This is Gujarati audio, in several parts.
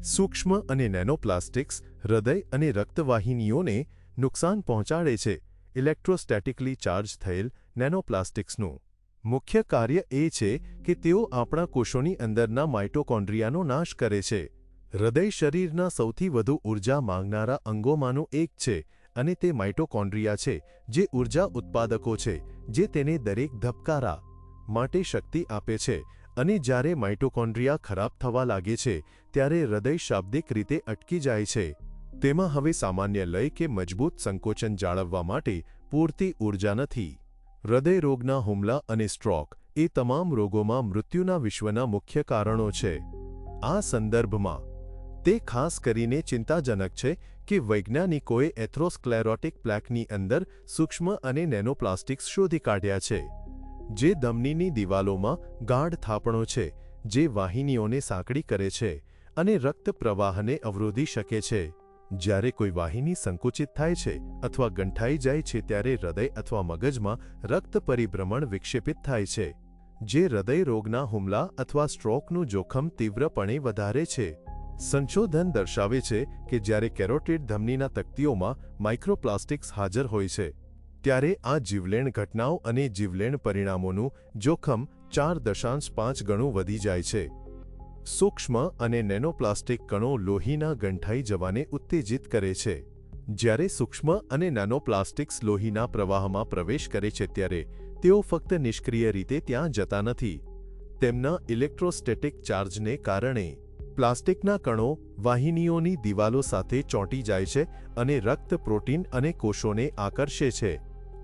સૂક્ષ્મ અને નેનોપ્લાસ્ટિક્સ હૃદય અને રક્તવાહિનીઓને નુકસાન પહોંચાડે છે. ઇલેક્ટ્રોસ્ટેટિકલી ચાર્જ થયેલ નેનોપ્લાસ્ટિક્સનું મુખ્ય કાર્ય એ છે કે તેઓ આપણા કોષોની અંદરના માઇટોકોન્ડ્રિયાનો નાશ કરે છે. હૃદય શરીરના સૌથી વધુ ઊર્જા માંગનારા અંગોમાંનું એક છે અને તે માઇટોકોન્ડ્રિયા છે જે ઊર્જા ઉત્પાદકો છે જે તેને દરેક ધબકારા માટે શક્તિ આપે છે. અને જ્યારે માઇટોકોન્ડ્રિયા ખરાબ થવા લાગે છે ત્યારે હૃદય શાબ્દિક રીતે અટકી જાય છે. તેમાં હવે સામાન્ય લય કે મજબૂત સંકોચન જાળવવા માટે પૂરતી ઊર્જા નથી. હૃદય રોગના હુમલા અને સ્ટ્રોક એ તમામ રોગોમાં મૃત્યુના વિશ્વના મુખ્ય કારણો છે. આ સંદર્ભમાં તે ખાસ કરીને ચિંતાજનક છે કે વૈજ્ઞાનિકોએ એથેરોસ્ક્લેરોટિક પ્લેકની અંદર સૂક્ષ્મ અને નેનોપ્લાસ્ટિક્સ શોધી કાઢ્યા છે જે ધમનીની દિવાલોમાં ગાઢ થાપણો છે જે વાહિનીઓને સાંકડી કરે છે અને રક્ત પ્રવાહને અવરોધી શકે છે. જ્યારે કોઈ વાહિની સંકુચિત થાય છે અથવા ગંઠાઈ જાય છે ત્યારે હૃદય અથવા મગજમાં રક્ત પરિભ્રમણ વિક્ષેપિત થાય છે જે હૃદય રોગના હુમલા અથવા સ્ટ્રોકનું જોખમ તીવ્રપણે વધારે છે. સંશોધન દર્શાવે છે કે જ્યારે કેરોટિડ ધમનીના તકતીઓમાં માઇક્રોપ્લાસ્ટિક્સ હાજર હોય છે ત્યારે આ જીવલેણ ઘટનાઓ અને જીવલેણ પરિણામોનું જોખમ 4.5 ગણું વધી જાય છે. સૂક્ષ્મ અને નેનોપ્લાસ્ટિક કણો લોહીના ગંઠાઈ જવાને ઉત્તેજિત કરે છે. જ્યારે સૂક્ષ્મ અને નેનોપ્લાસ્ટિક્સ લોહીના પ્રવાહમાં પ્રવેશ કરે છે ત્યારે તેઓ ફક્ત નિષ્ક્રિય રીતે ત્યાં જતા નથી. તેમના ઇલેક્ટ્રોસ્ટેટિક ચાર્જને કારણે પ્લાસ્ટિકના કણો વાહિનીઓની દિવાલો સાથે ચોંટી જાય છે અને રક્ત, પ્રોટીન અને કોષોને આકર્ષે છે.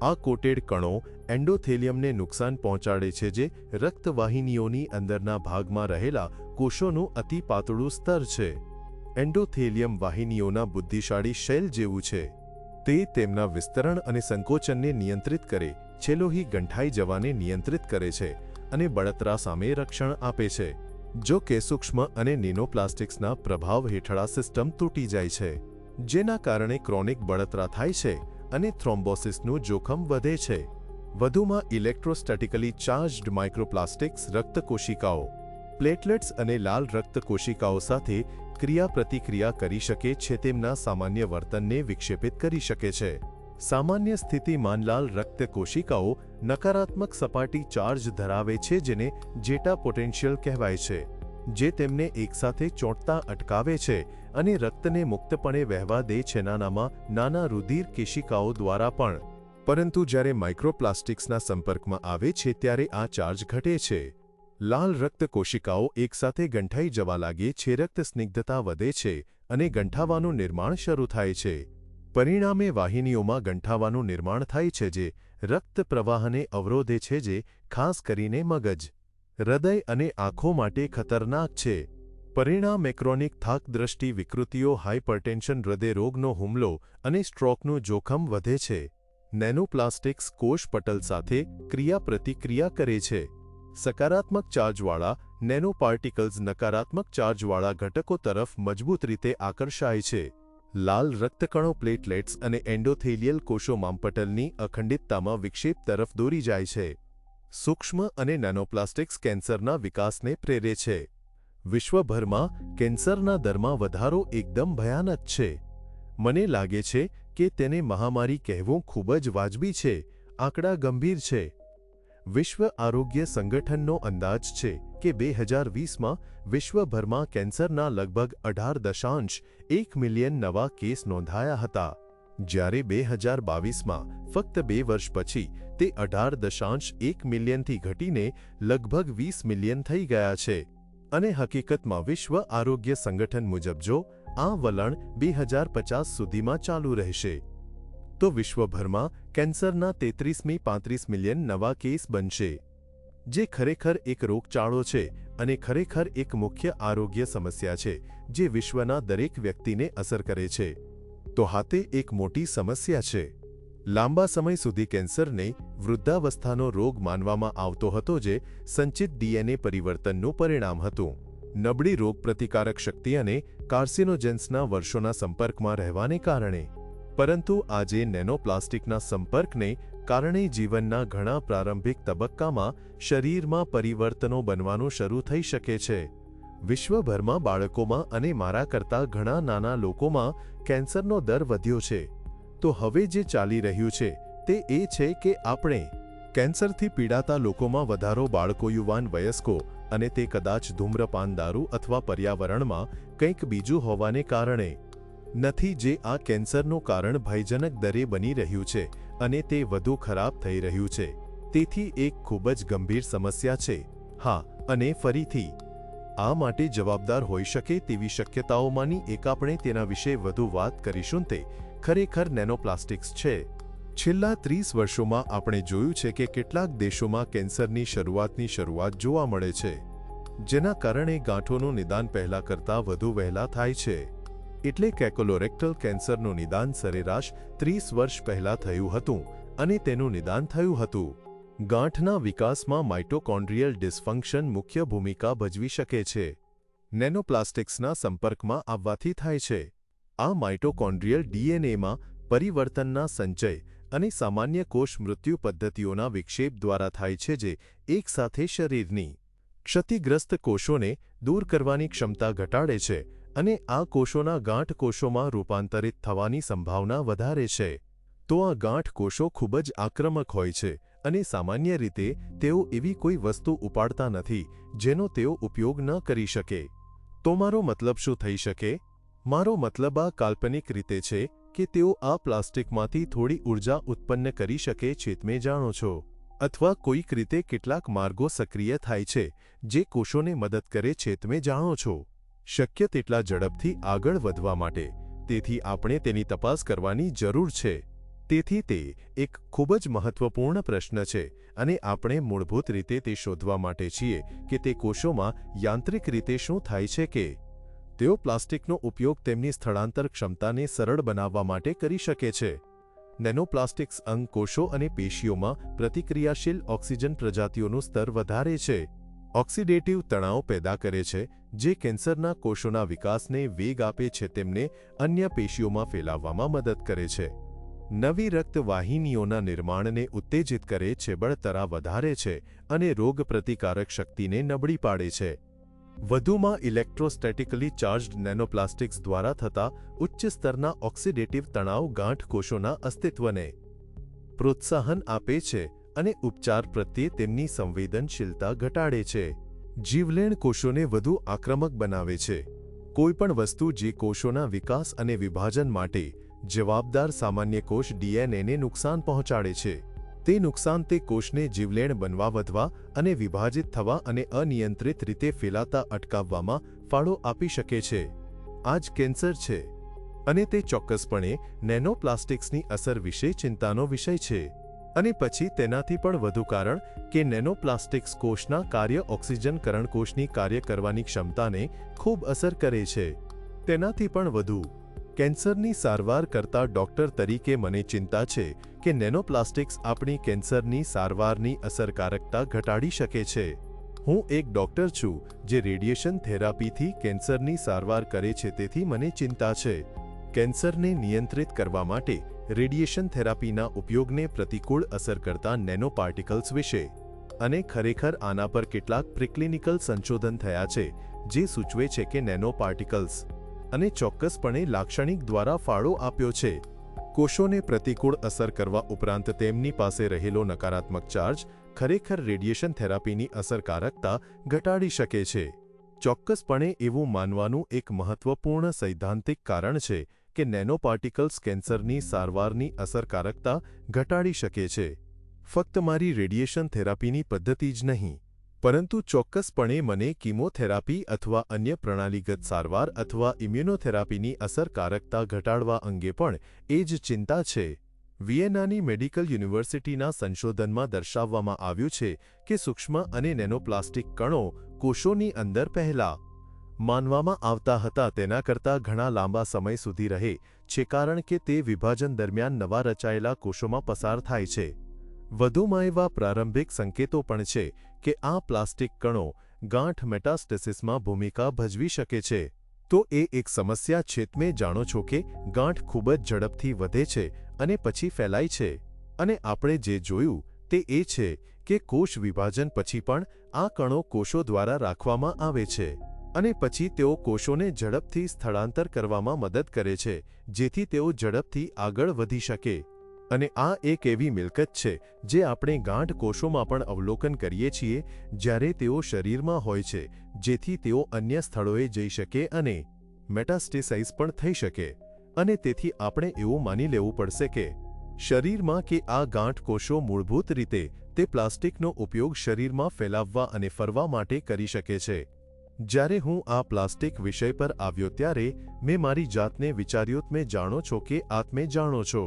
આ કોટેડ કણો એન્ડોથેલિયમને નુકસાન પહોંચાડે છે જે રક્તવાહિનીઓની અંદરના ભાગમાં રહેલા કોષોનું અતિ પાતળું સ્તર છે. એન્ડોથેલિયમ વાહિનીઓના બુદ્ધિશાળી શેલ જેવું છે. તે તેમના વિસ્તરણ અને સંકોચનને નિયંત્રિત કરે છે, લોહી ગંઠાઈ જવાને નિયંત્રિત કરે છે અને બળતરા સામે રક્ષણ આપે છે. જો કે સૂક્ષ્મ અને નેનોપ્લાસ્ટિક્સના પ્રભાવ હેઠળ આ સિસ્ટમ તૂટી જાય છે જેના કારણે ક્રોનિક બળતરા થાય છે અને થ્રોમ્બોસિસનું જોખમ વધે છે. વધુમાં ઇલેક્ટ્રોસ્ટેટિકલી ચાર્જ્ડ માઇક્રોપ્લાસ્ટિક્સ રક્તકોશિકાઓ, પ્લેટલેટ્સ અને લાલ રક્તકોશિકાઓ સાથે ક્રિયાપ્રતિક્રિયા કરી શકે છે, તેમના સામાન્ય વર્તનને વિક્ષેપિત કરી શકે છે. સામાન્ય સ્થિતિમાં લાલ રક્તકોશિકાઓ નકારાત્મક સપાટી ચાર્જ ધરાવે છે જેને જેટા પોટેન્શિયલ કહેવાય છે, જે તેમને એકસાથે ચોંટતા અટકાવે છે અને રક્તને મુક્તપણે વહેવા દે છે નાના રુધિર કેશિકાઓ દ્વારા પણ. પરંતુ જ્યારે માઇક્રોપ્લાસ્ટિક્સના સંપર્કમાં આવે છે ત્યારે આ ચાર્જ ઘટે છે. લાલ રક્તકોશિકાઓ એકસાથે ગંઠાઈ જવા લાગે છે, રક્ત સ્નિગ્ધતા વધે છે અને ગંઠાવાનું નિર્માણ શરૂ થાય છે. પરિણામે વાહિનીઓમાં ગંઠાવાનું નિર્માણ થાય છે જે રક્ત પ્રવાહને અવરોધે છે જે ખાસ કરીને મગજ, હૃદય અને આંખો માટે ખતરનાક છે. પરિણામે ક્રોનિક થાક, દ્રષ્ટિ વિકૃતિઓ, હાઇપરટેન્શન, હૃદયરોગનો હુમલો અને સ્ટ્રોકનું જોખમ વધે છે. નેનોપ્લાસ્ટિક્સ કોષ પટલ સાથે ક્રિયાપ્રતિક્રિયા કરે છે. સકારાત્મક ચાર્જવાળા નેનોપાર્ટિકલ્સ નકારાત્મક ચાર્જવાળા ઘટકો તરફ મજબૂત રીતે આકર્ષાય છે. લાલ રક્તકણો પ્લેટલેટ્સ અને એન્ડોથેલિયલ કોષો માંપટલની અખંડિતતામાં વિક્ષેપ તરફ દોરી જાય છે. સૂક્ષ્મ અને નેનોપ્લાસ્ટિક્સ કેન્સરના વિકાસને પ્રેરે છે. વિશ્વભરમાં કેન્સરના દરમાં વધારો એકદમ ભયાનક છે. મને લાગે છે કે તેને મહામારી કહેવું ખૂબ જ વાજબી છે. આંકડા ગંભીર છે. વિશ્વ આરોગ્ય સંગઠનનો અંદાજ છે કે 2020માં વિશ્વભરમાં કેન્સરના લગભગ 18.1 મિલિયન નવા કેસ નોંધાયા હતા, જ્યારે 2022માં ફક્ત 2 વર્ષ પછી તે 18.1 મિલિયનથી ઘટીને લગભગ 20 મિલિયન થઈ ગયા છે. અને હકીકતમાં વિશ્વ આરોગ્ય સંગઠન મુજબ જો આ વલણ 2050 સુધીમાં ચાલુ રહેશે તો વિશ્વભરમાં કેન્સરના 33થી 35 મિલિયન નવા કેસ બનશે, જે ખરેખર એક રોગચાળો છે અને ખરેખર એક મુખ્ય આરોગ્ય સમસ્યા છે જે વિશ્વના દરેક વ્યક્તિને અસર કરે છે. તો હા, તે એક મોટી સમસ્યા છે. લાંબા સમય સુધી કેન્સરને વૃદ્ધાવસ્થાનો રોગ માનવામાં આવતો હતો જે સંચિત ડીએનએ પરિવર્તનનું પરિણામ હતું. નબળી રોગપ્રતિકારક શક્તિ અને કાર્સિનોજેન્સના વર્ષોના સંપર્કમાં રહેવાને કારણે. પરંતુ આજે નેનોપ્લાસ્ટિકના સંપર્કને કારણે જીવનના ઘણા પ્રારંભિક તબક્કામાં શરીરમાં પરિવર્તનો બનવાનું શરૂ થઈ શકે છે. વિશ્વભરમાં બાળકોમાં અને મારા કરતાં ઘણા નાના લોકોમાં કેન્સરનો દર વધ્યો છે. તો હવે જે ચાલી રહ્યું છે તે એ છે કે આપણે કેન્સરથી પીડાતા લોકોમાં વધારો બાળકો, યુવાન, વયસ્કો અને તે કદાચ ધૂમ્રપાન, દારૂ અથવા પર્યાવરણમાં કંઈક બીજું હોવાને કારણે નથી, જે આ કેન્સરનું કારણ ભયજનક દરે બની રહ્યું છે અને તે વધુ ખરાબ થઈ રહ્યું છે. તેથી એક ખૂબ જ ગંભીર સમસ્યા છે. હા, અને ફરીથી આ માટે જવાબદાર હોઈ શકે તેવી શક્યતાઓમાંની એક આપણે તેના વિશે વધુ વાત કરીશું તે ખરેખર નેનોપ્લાસ્ટિક્સ છે. છેલ્લા 30 વર્ષોમાં આપણે જોયું છે કે કેટલાક દેશોમાં કેન્સરની શરૂઆત જોવા મળે છે, જેના કારણે ગાંઠોનું નિદાન પહેલા કરતાં વધુ વહેલા થાય છે. એટલે કે કોલોરેક્ટલ કેન્સરનું નિદાન સરેરાશ 30 વર્ષ પહેલા થયું હતું અને તેનું નિદાન થયું હતું. ગાંઠના વિકાસમાં માઇટોકોન્ડ્રિયલ ડિસફંક્શન મુખ્ય ભૂમિકા ભજવી શકે છે. નેનોપ્લાસ્ટિક્સના સંપર્કમાં આવવાથી થાય છે. આ માઇટોકોન્ડ્રિયલ ડીએનએમાં પરિવર્તનના સંચય અને સામાન્ય કોષ મૃત્યુ પદ્ધતિઓના વિક્ષેપ દ્વારા થાય છે, જે એકસાથે શરીરની ક્ષતિગ્રસ્ત કોષોને દૂર કરવાની ક્ષમતા ઘટાડે છે અને આ કોષોના ગાંઠ કોષોમાં રૂપાંતરિત થવાની સંભાવના વધારે છે. તો આ ગાંઠ કોષો ખૂબ જ આક્રમક હોય છે અને સામાન્ય રીતે તેઓ એવી કોઈ વસ્તુ ઉપાડતા નથી જેનો તેઓ ઉપયોગ ન કરી શકે. તો મારો મતલબ શું થઈ શકે? મારો મતલબ આ કાલ્પનિક રીતે છે કે તેઓ આ પ્લાસ્ટિકમાંથી થોડી ઊર્જા ઉત્પન્ન કરી શકે છે, તમે જાણો છો, અથવા કોઈક રીતે કેટલાક માર્ગો સક્રિય થાય છે જે કોષોને મદદ કરે છે, તમે જાણો છો, શક્ય તેટલા ઝડપથી આગળ વધવા માટે. તેથી આપણે તેની તપાસ કરવાની જરૂર છે. તેથી તે એક ખૂબ જ મહત્વપૂર્ણ પ્રશ્ન છે અને આપણે મૂળભૂત રીતે તે શોધવા માટે છીએ કે તે કોષોમાં યાંત્રિક રીતે શું થાય છે કે તેઓ પ્લાસ્ટિકનો ઉપયોગ તેમની સ્થળાંતર ક્ષમતાને સરળ બનાવવા માટે કરી શકે છે. નેનોપ્લાસ્ટિક્સ અંગ, કોષો અને પેશીઓમાં પ્રતિક્રિયાશીલ ઓક્સિજન પ્રજાતિઓનું સ્તર વધારે છે, ઓક્સિડેટિવ તણાવ પેદા કરે છે, જે કેન્સરના કોષોના વિકાસને વેગ આપે છે, તેમને અન્ય પેશીઓમાં ફેલાવવામાં મદદ કરે છે, નવી રક્તવાહિનીઓના નિર્માણને ઉત્તેજિત કરે છે, બળતરા વધારે છે અને રોગપ્રતિકારક શક્તિને નબળી પાડે છે. વધુમાં ઇલેક્ટ્રોસ્ટેટિકલી ચાર્જ્ડ નેનોપ્લાસ્ટિક્સ દ્વારા થતા ઉચ્ચ સ્તરના ઓક્સિડેટિવ તણાવ ગાંઠ કોષોના અસ્તિત્વને પ્રોત્સાહન આપે છે અને ઉપચાર પ્રત્યે તેમની સંવેદનશીલતા ઘટાડે છે. જીવલેણ કોષોને વધુ આક્રમક બનાવે છે. કોઈપણ વસ્તુ જે કોષોના વિકાસ અને વિભાજન માટે જવાબદાર સામાન્ય કોષ ડીએનએને નુકસાન પહોંચાડે છે, તે નુકસાન તે કોષને જીવલેણ બનવા, વધવા અને વિભાજિત થવા અને અનિયંત્રિત રીતે ફેલાતા અટકાવવામાં ફાળો આપી શકે છે. આ જ કેન્સર છે અને તે ચોક્કસપણે નેનોપ્લાસ્ટિક્સની અસર વિશે ચિંતાનો વિષય છે. અને પછી તેનાથી પણ વધુ કારણ કે નેનોપ્લાસ્ટિક્સ કોષના કાર્ય ઓક્સિજનકરણ કોષની કાર્ય કરવાની ક્ષમતાને ખૂબ અસર કરે છે. તેનાથી પણ વધુ કેન્સરની સારવાર કરતા ડૉક્ટર તરીકે મને ચિંતા છે કે નેનોપ્લાસ્ટિક્સ આપણી કેન્સરની સારવારની અસરકારકતા ઘટાડી શકે છે. હું એક ડૉક્ટર છું જે રેડિયેશન થેરાપીથી કેન્સરની સારવાર કરે છે, તેથી મને ચિંતા છે કેન્સરને નિયંત્રિત કરવા માટે રેડિયેશન થેરાપીના ઉપયોગને પ્રતિકૂળ અસર કરતા નેનોપાર્ટિકલ્સ વિશે. અને ખરેખર આના પર કેટલાક પ્રિક્લિનિકલ સંશોધન થયા છે જે સૂચવે છે કે નેનોપાર્ટિકલ્સ અને ચોક્કસપણે લાક્ષણિક દ્વારા ફાળો આપ્યો છે કોષોને પ્રતિકૂળ અસર કરવા ઉપરાંત તેમની પાસે રહેલો નકારાત્મક ચાર્જ ખરેખર રેડિયેશન થેરાપીની અસરકારકતા ઘટાડી શકે છે. ચોક્કસપણે એવું માનવાનું એક મહત્વપૂર્ણ સૈદ્ધાંતિક કારણ છે કે નેનોપાર્ટિકલ્સ કેન્સરની સારવારની અસરકારકતા ઘટાડી શકે છે. ફક્ત મારી રેડિયેશન થેરાપીની પદ્ધતિ જ નહીં, પરંતુ ચોક્કસપણે મને કીમોથેરાપી અથવા અન્ય પ્રણાલીગત સારવાર અથવા ઇમ્યુનોથેરાપીની અસરકારકતા ઘટાડવા અંગે પણ એ જ ચિંતા છે. વિયેનાની મેડિકલ યુનિવર્સિટીના સંશોધનમાં દર્શાવવામાં આવ્યું છે કે સૂક્ષ્મ અને નેનોપ્લાસ્ટિક કણો કોષોની અંદર પહેલા માનવામાં આવતા હતા તેના કરતાં ઘણા લાંબા સમય સુધી રહે છે, કારણ કે તે વિભાજન દરમિયાન નવા રચાયેલા કોષોમાં પસાર થાય છે. વધુમાં એવા પ્રારંભિક સંકેતો પણ છે કે આ પ્લાસ્ટિક કણો ગાંઠ મેટાસ્ટેસિસમાં ભૂમિકા ભજવી શકે છે. તો એ એક સમસ્યા છે. તમે જાણો છો કે ગાંઠ ખૂબ જ ઝડપથી વધે છે અને પછી ફેલાય છે. અને આપણે જે જોયું તે એ છે કે કોષ વિભાજન પછી પણ આ કણો કોષો દ્વારા રાખવામાં આવે છે અને પછી તેઓ કોષોને ઝડપથી સ્થળાંતર કરવામાં મદદ કરે છે, જેથી તેઓ ઝડપથી આગળ વધી શકે. અને આ એક એવી મિલકત છે જે આપણે ગાંઠ કોષોમાં પણ અવલોકન કરીએ છીએ જ્યારે તેઓ શરીરમાં હોય છે, જેથી તેઓ અન્ય સ્થળોએ જઈ શકે અને મેટાસ્ટેસાઇઝ પણ થઈ શકે. અને તેથી આપણે એવું માની લેવું પડશે કે શરીરમાં કે આ ગાંઠ કોષો મૂળભૂત રીતે તે પ્લાસ્ટિકનો ઉપયોગ શરીરમાં ફેલાવવા અને ફરવા માટે કરી શકે છે. જ્યારે હું આ પ્લાસ્ટિક વિષય પર આવ્યો ત્યારે મેં મારી જાતને વિચાર્યું, તમે જાણો છો કે આત્મે જાણો છો.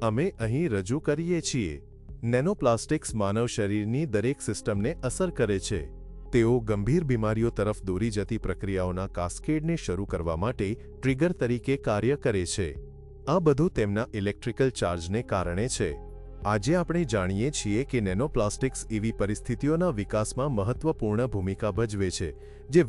અમે અહીં રજૂ કરીએ છીએ. નેનોપ્લાસ્ટિક્સ માનવ શરીરની દરેક સિસ્ટમને અસર કરે છે. તેઓ ગંભીર બીમારીઓ તરફ દોરી જતી પ્રક્રિયાઓના કાસ્કેડને શરૂ કરવા માટે ટ્રિગર તરીકે કાર્ય કરે છે. આ બધું તેમના ઇલેક્ટ્રિકલ ચાર્જને કારણે છે. આજે આપણે જાણીએ છીએ કે નેનોપ્લાસ્ટિક્સ એવી પરિસ્થિતિઓના વિકાસમાં મહત્વપૂર્ણ ભૂમિકા ભજવે છે જે